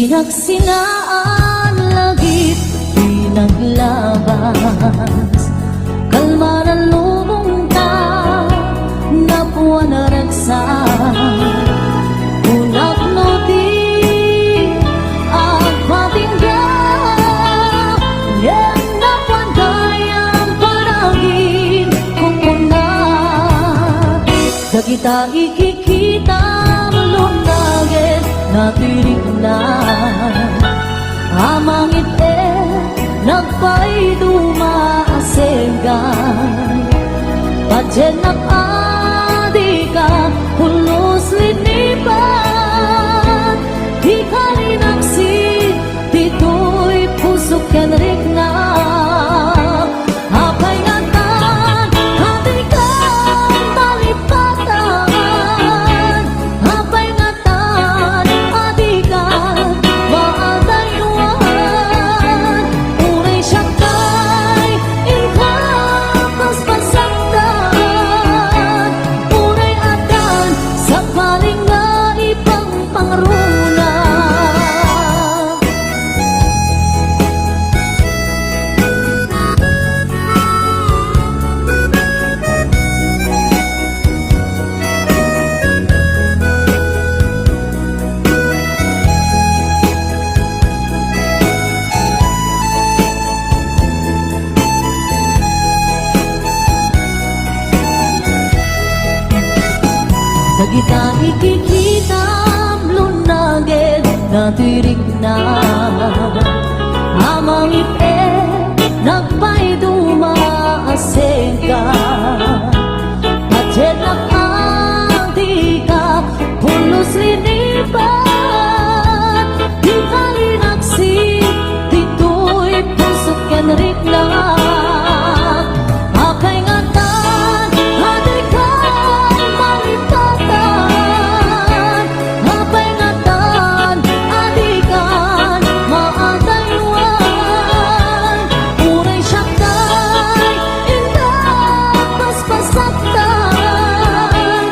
Pinagsinaan lagip, pinaglabas, kalma na lubong ta, napwa na ragsan. Unak no di, at patinggan, yan na pandayang parangin kung unat. Dagita ikikita, lunagit, natirik na amang ite nagpay dumaasegan padyen adi ka pulos linipan di kalinaksin dito'y pusok yan rik na apay ngatan hati ka malipatan apay ngatan adi ka maadayuan unay siyakay inkapas pasaktan unay adan sa paling nga ipang pangruna. Dagita ikikita lunaged natirik na amang ite nagpay dumaasega padyen adi ka pulos linipan di kalinaksin dito'y pusok yan rik na apay ngatan adi ka malipatan apay ngatan adi kan maadayuan unay siyakay indapas pasaktan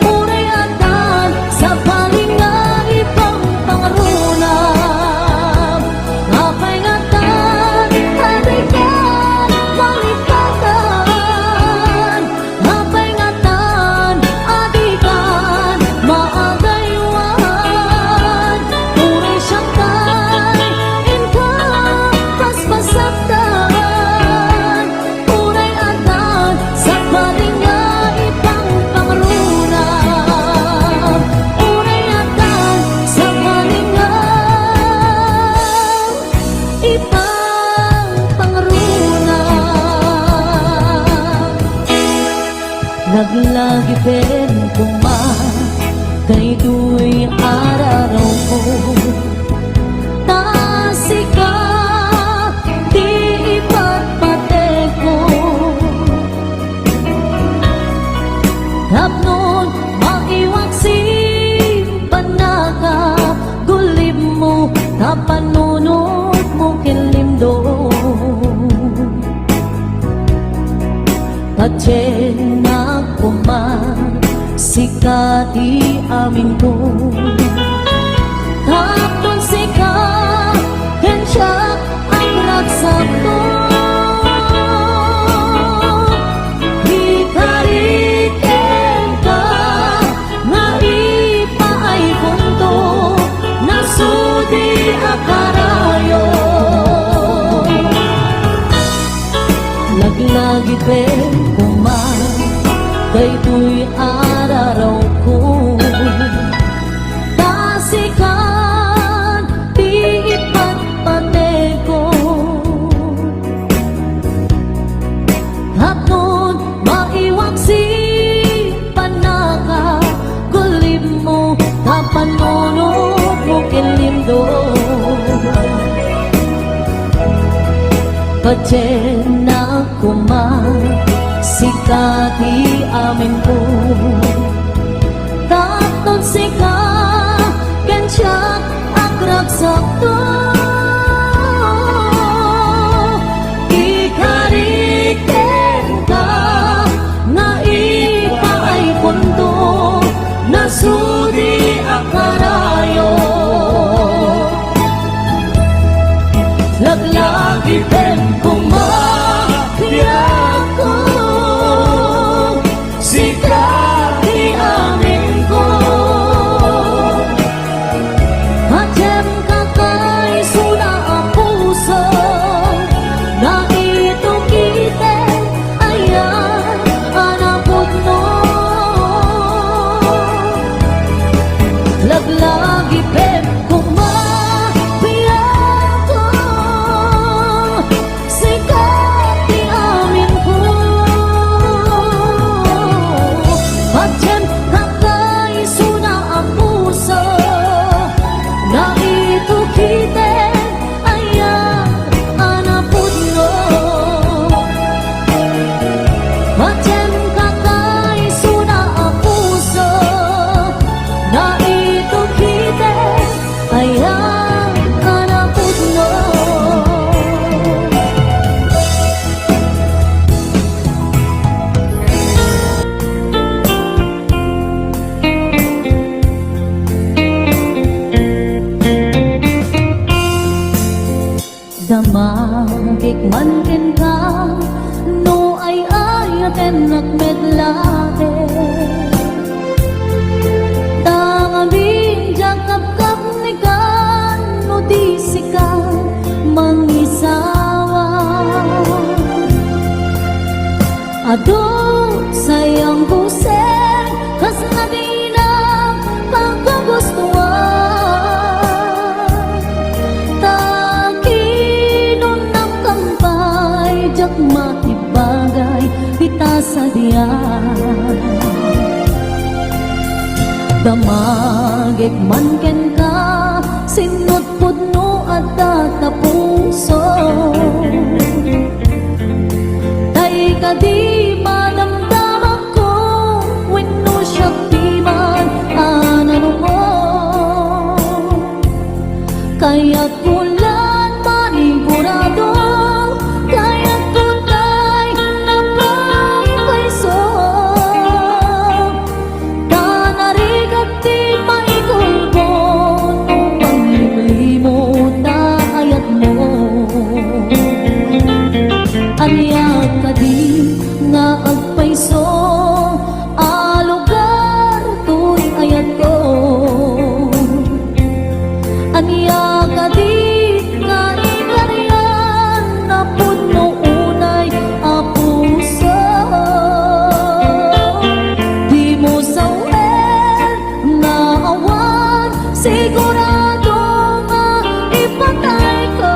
unay adan sa paling nga ipang pangarunam apay ngatan adi kan malipatan apay ngatan adi kan maadayuan unay siyakay inkapas pasaktan unay adan sa paling nga ipang pangarunam unay adan sa paling nga ipang pangarunam. Naglagipin kuma kay du'y araraw ko tasika di ipatpate ko tapnon maiwag si panaka gulim mo tapanunod mo kilimdo padyen na kuman sikati amin ko tapon sika kensyak ang ragsap ko ikariken ka nga ipaay punto nasudi akarayo laglagi pen kuman kay tuy araraw ko tasikan di ipatpate ko hapon maiwag si panaka gulim mo tapanunod mo kilimdo padyen na kuman sikati amin ko taton sika kensyak agragsak to ikariken ka nga ipaay punto nasudi akarayo Damagik man ken ka no ay ayaten nagmedlate tangabing jakap-kap ni kan no di sika mangisawa ado sayang busen kas nadinang pagkagustuhan takinon ng kampay jak matibagay kita sa diyan damagik man ken ka sinot pudno at tatapuso tay kadi madamdaman ko wenno siya piman anano mo kaya't kulan manigurado kaya't kunay na pagpaiso tanarigat di maikulbo nung panglilimot na ayat mo Aniyak ka di nga agpaiso alugar tuy ayat ko Aniyak ka di nga ikaryan na puno unay apuso di mo sawer nga awan sigurado nga ipatay ko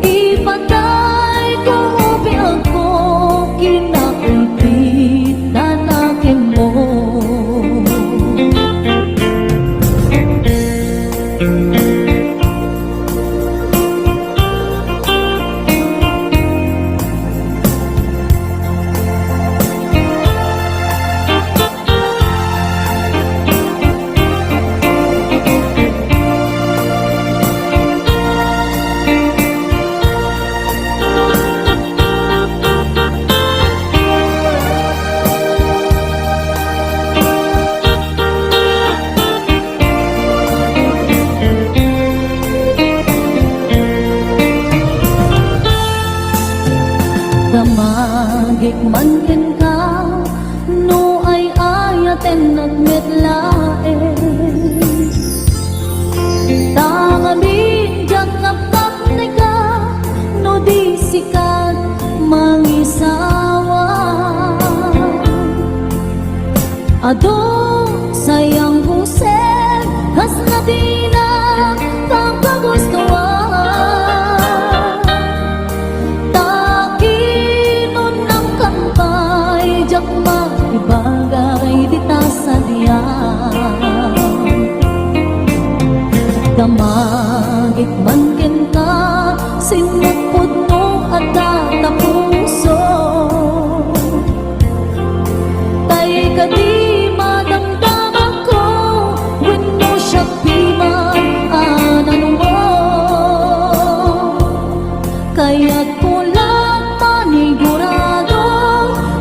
ipatay ko biang ko kinakulpit na nakin mo damagik man ken ka no ay ayaten nagmetlaen tangabing jakap-kap ni ka no di sikat mangisawa ado sayang busen kas nadina kang kagustuhan jak maibagay dita sa diyan damagik man ken ka sinot pudno at tatapuso tay kadi madamdaman ko wenno siya piman anano mo kaya't kulang manigurado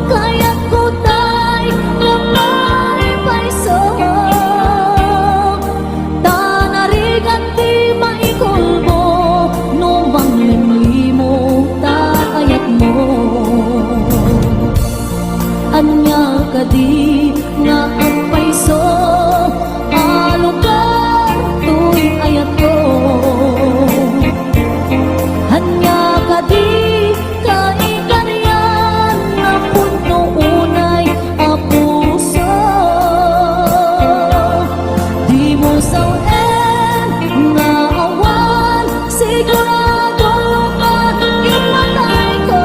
kaya't kutay na maipaiso tanarigat di maikulbo no manglimlimo takayat mo anya kadi nga agpaiso alugar tuy ayat ko anya kadi kaikaryan na puno unay apuso di mo sawen nga awan sigurado ka ipatay ko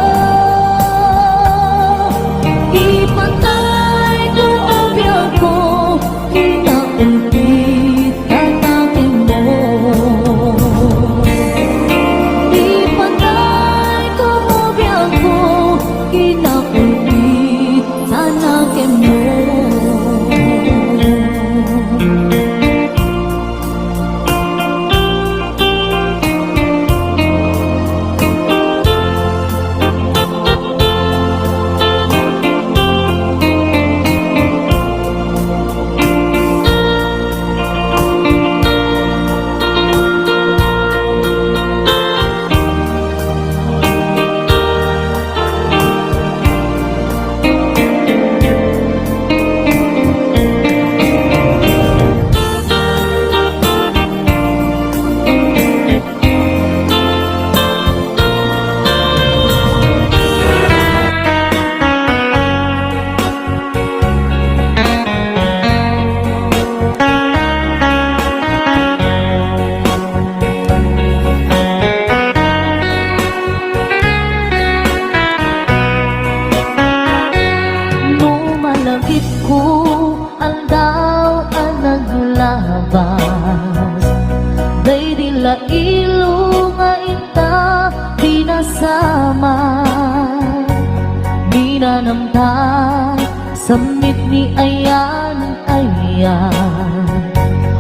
pinanamtan samit ni ayan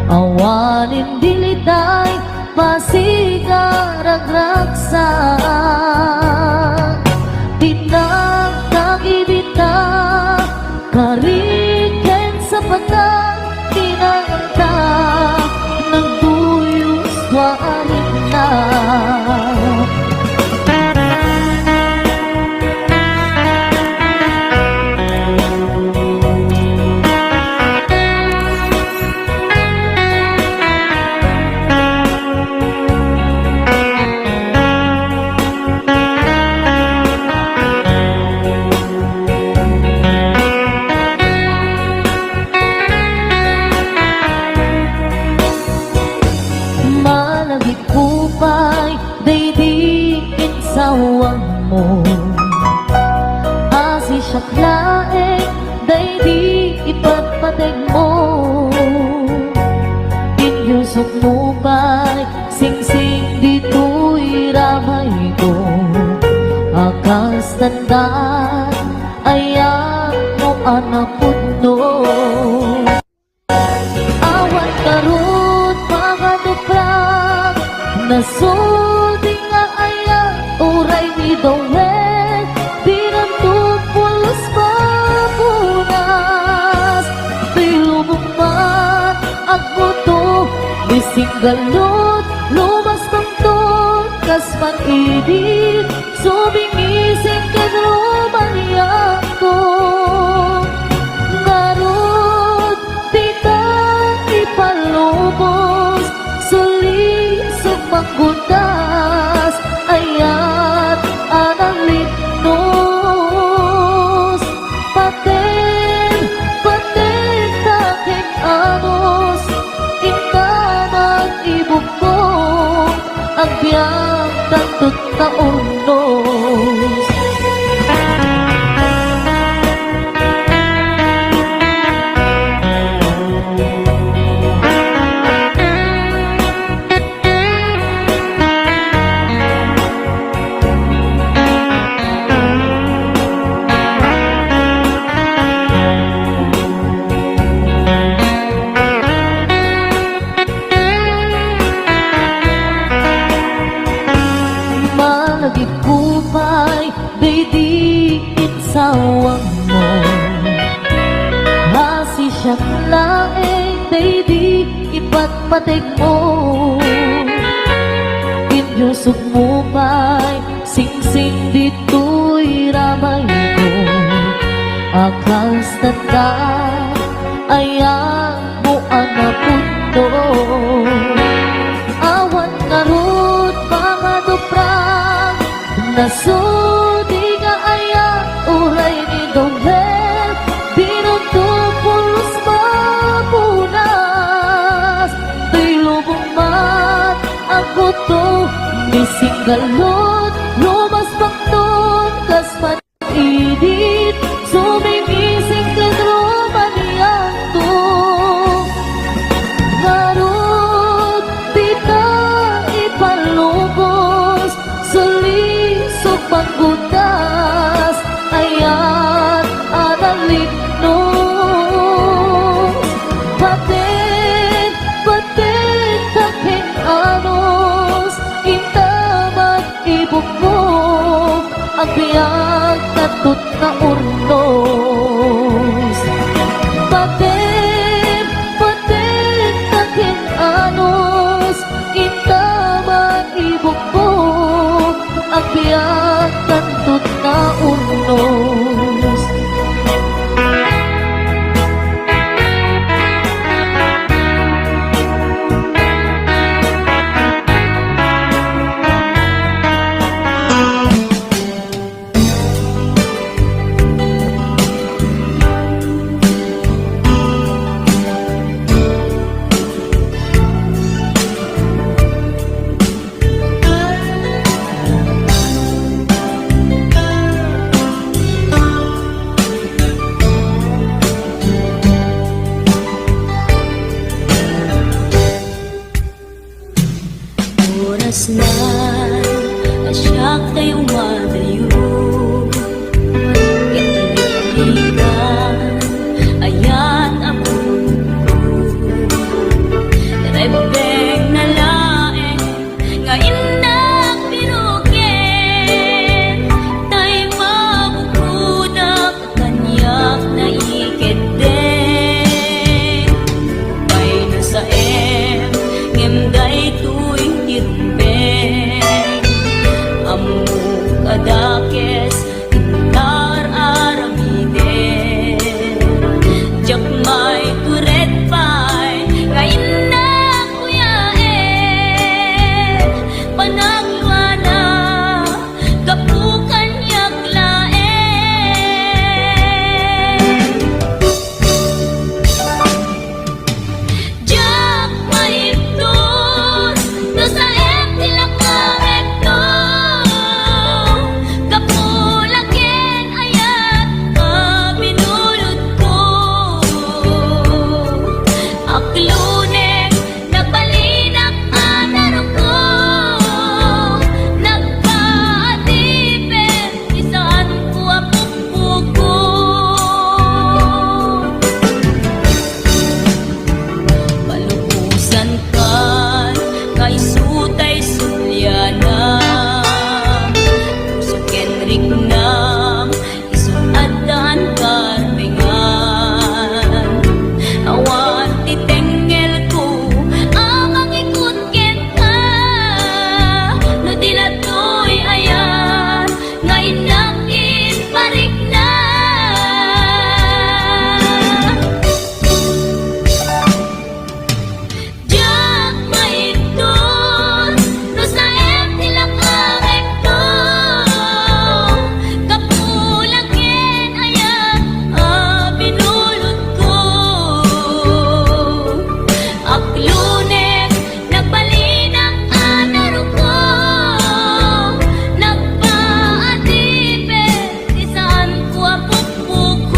awanin diliday pasigaragraksan pinagkagibita kariken sa patang tinanganta nagduyos warin na daydikin sawang mo asi siyaklae daydi ipagpateg mo inyusok mo ba'y singsing dito'y ramay ko akas tandaan ayan mo anapod no awan karot mga duprang nasulti nga aya uray ni dawet pinantuk pulos papunas tilubungan agbuto bising galot lumas pangtot kasman idit subingising kadruman yakto ngarot tita ipalubos suli sumanggutas ayat analitnos paten taking anos intamang ibukong ang biyang tantut na unos kupay daydiin sawang mo hasi siyang laeng daydi ipatpateg mo inyusok mo ba'y singsing dito'y ramay ko akas tanda ayan mo anapundo awan ngarot mga duprang nasudi nga aya uray ni dawet binuntok pulos papunas tilubong mat ang buto mising galot lumas pangton kasman idit sumimising kadruman yanto ngarot tita ipalubos suli panggutas ayan analignos paten taking anos intamang ibukong ang biyang tatut na urnos paten taking anos intamang ibukong ang biyang tantut na urnos balikan ayat abot ko rebeng na laeng nga indak binuken tay mabukudak kanyak na ikede tay na sa ngemday tuwing tirumbeng amuk adakes intar aramide jak may turet pay kain na kuyaen panagwana kapukan yak laen jak may ipton no sa tilak kamekto kapulaken ayat binulod ko aklunek nagbalinak anaro ko nagpaatipin isaan ko apukpuko palubusan kan kay sutay sulyana suken rignam isuadan karbengan awan titengel ko amang ikut kita no dilatoy ayan ngayon nakin parik na jak maiton no sa tilak kamekto kapulaken ayat binulod ko aklunek nagbalinak anaro ko nagpaatipin isaan ko apukpukon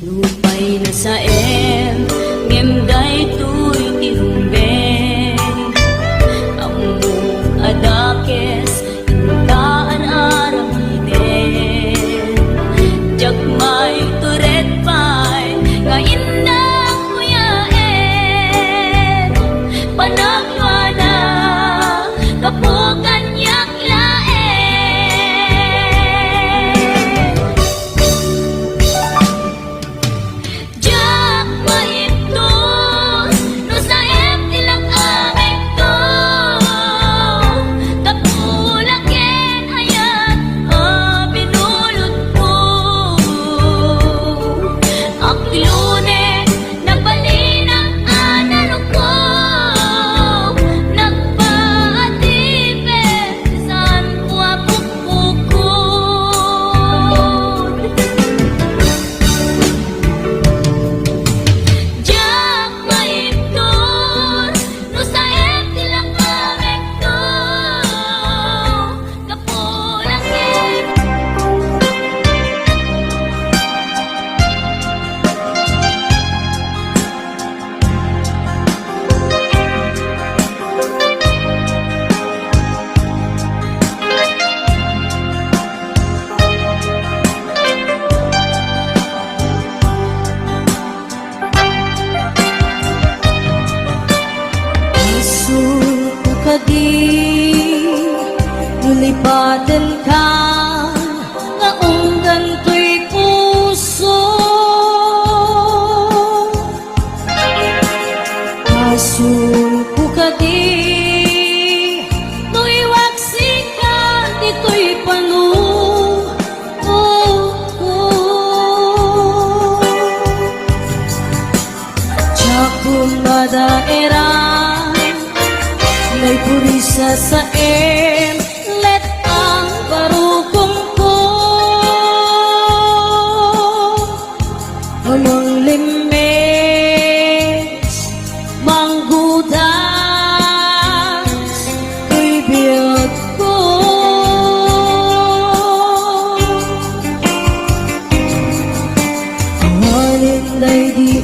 lupay na sa ngemday tuy tirumbeng amuk adakes intaan aramiden jak may turet pay nga indang kuyaen panagwana kapukan yak laen jak maipton no sa tilak kamekto kapulaken ayat binulod ko aklunek nagbalinak anaro ko nagpaatipin saan ko apukpukon jak maipton no sa tilak kamekto kapulaken Isuko ka di lulipadan ka nga unggan ko'y puso asuko ka di no'y waksikan dito'y panu Jakong madaerang may purisa sa let ang barukong ko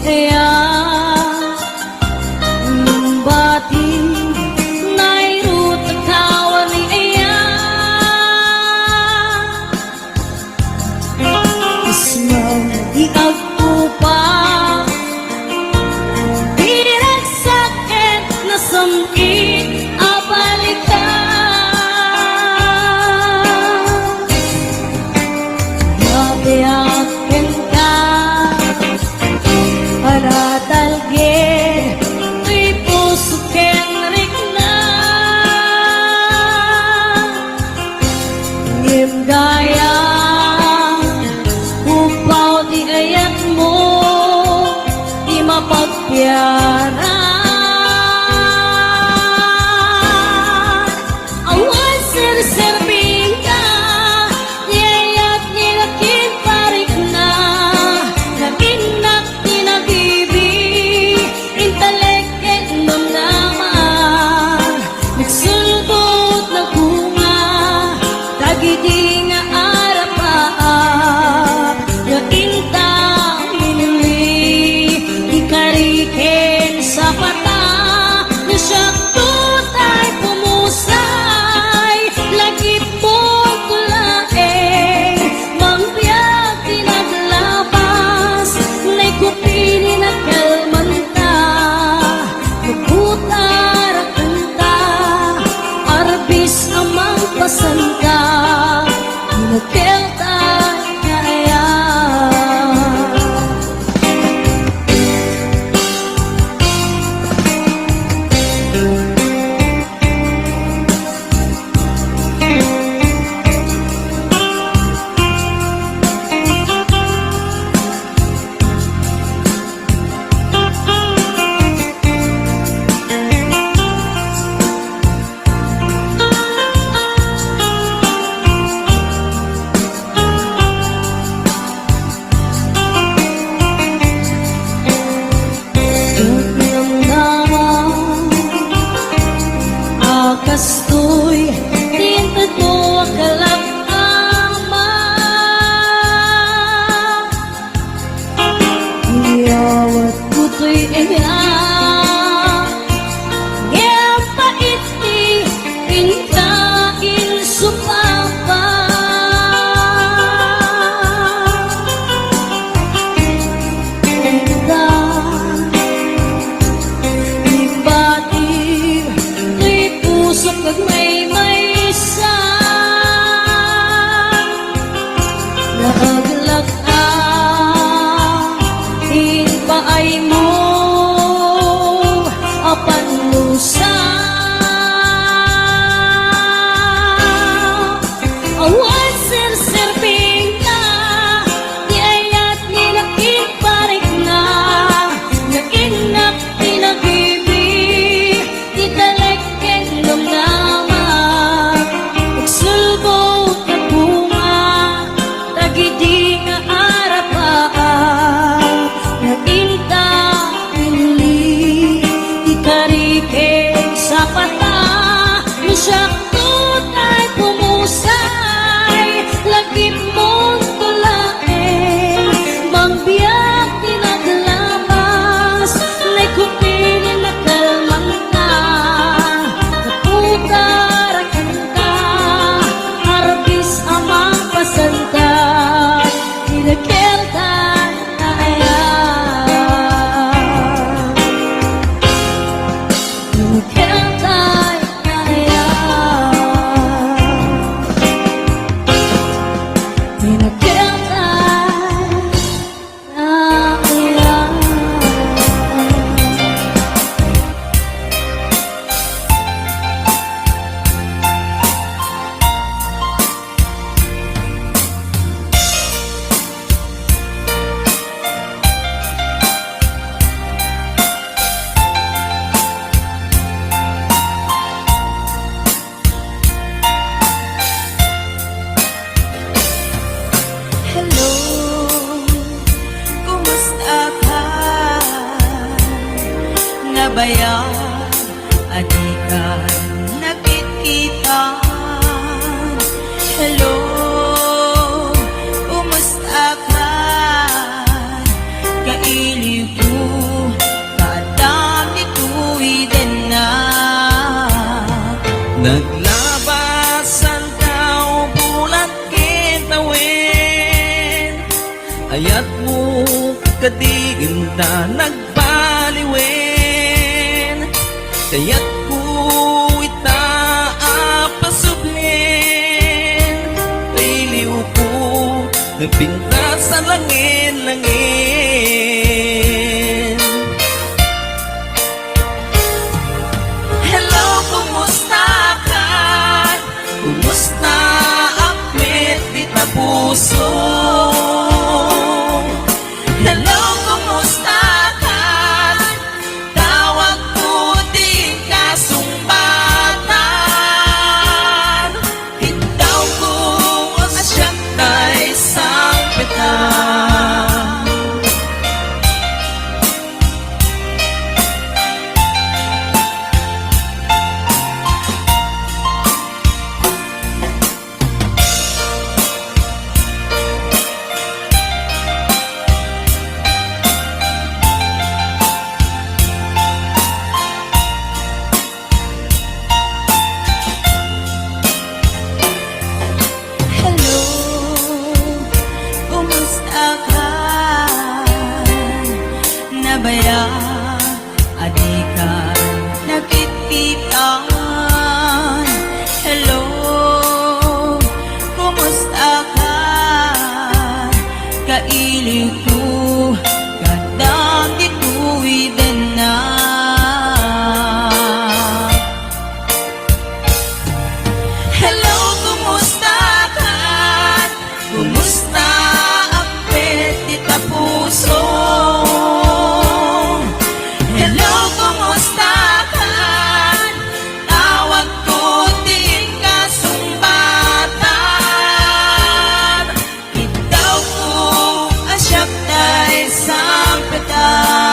aya bati nairut kawan ni aya ismaw di agpupa direk sakit na samkit abalikan yakin ka para talgin tuy puso kenrik na ngimdaya upaw di ayat mo di mapagpiara awan sir-serving ka di ayat nilakin parik na naginak tinabibi intaleket namnaman nagsulbot na bunga tagidi nga arapaak nga inta minili ikariken sa pata na siya tutay pumusay lagi pong kulaeng mangbiyak tinaglabas na'y kupini na kalmanta maputar kanta arbis amang pasanta Inukelta kaya kastoy tintad mo ang kalakama iyawat kuto'y iya ngayang paiti pinkain supapa enda ibati pusok kag may sa naaglag in paay mo apan lusa awan sir-serving na di ayat nilakin parik na nainak tinabibi di taleken namnaman nagsulbot na bunga tagidi nga arapaan nga inta pinili ikariken sa pata ni siya tutay pumusay lagip mong tulaeng mangbiyak tinaglabas na'y kupinin na kalmanta naputar kanta arbis amang pasanta inakelta kaya inakelta kaya inakelta kaya Hello, kumusta ka? Nabayaan, adi ka nakikita. Hello, kumusta ka? Kailiw ko ayat mo kadigimta nagbaliwen, kaya't ko itaapasublen, kailiw ko nagpinta sa langin-langin. Hello, kumusta ka? Kumusta apit di na puso? Hello, kumusta ka? Tawag ko di ka sumbatan. Ikaw ko asyat tay sang petan. Hello, kumusta ka? Nabaya, adi ka nakikpitan. Hello, kumusta ka? Kailiw ko, kadang dituwiden na. Hello, kumusta ka? Kumusta apet di ta puso? Hello, kumusta ka? Tawag ko di ka sumbatan. Ikaw ko asyak tay sang petan.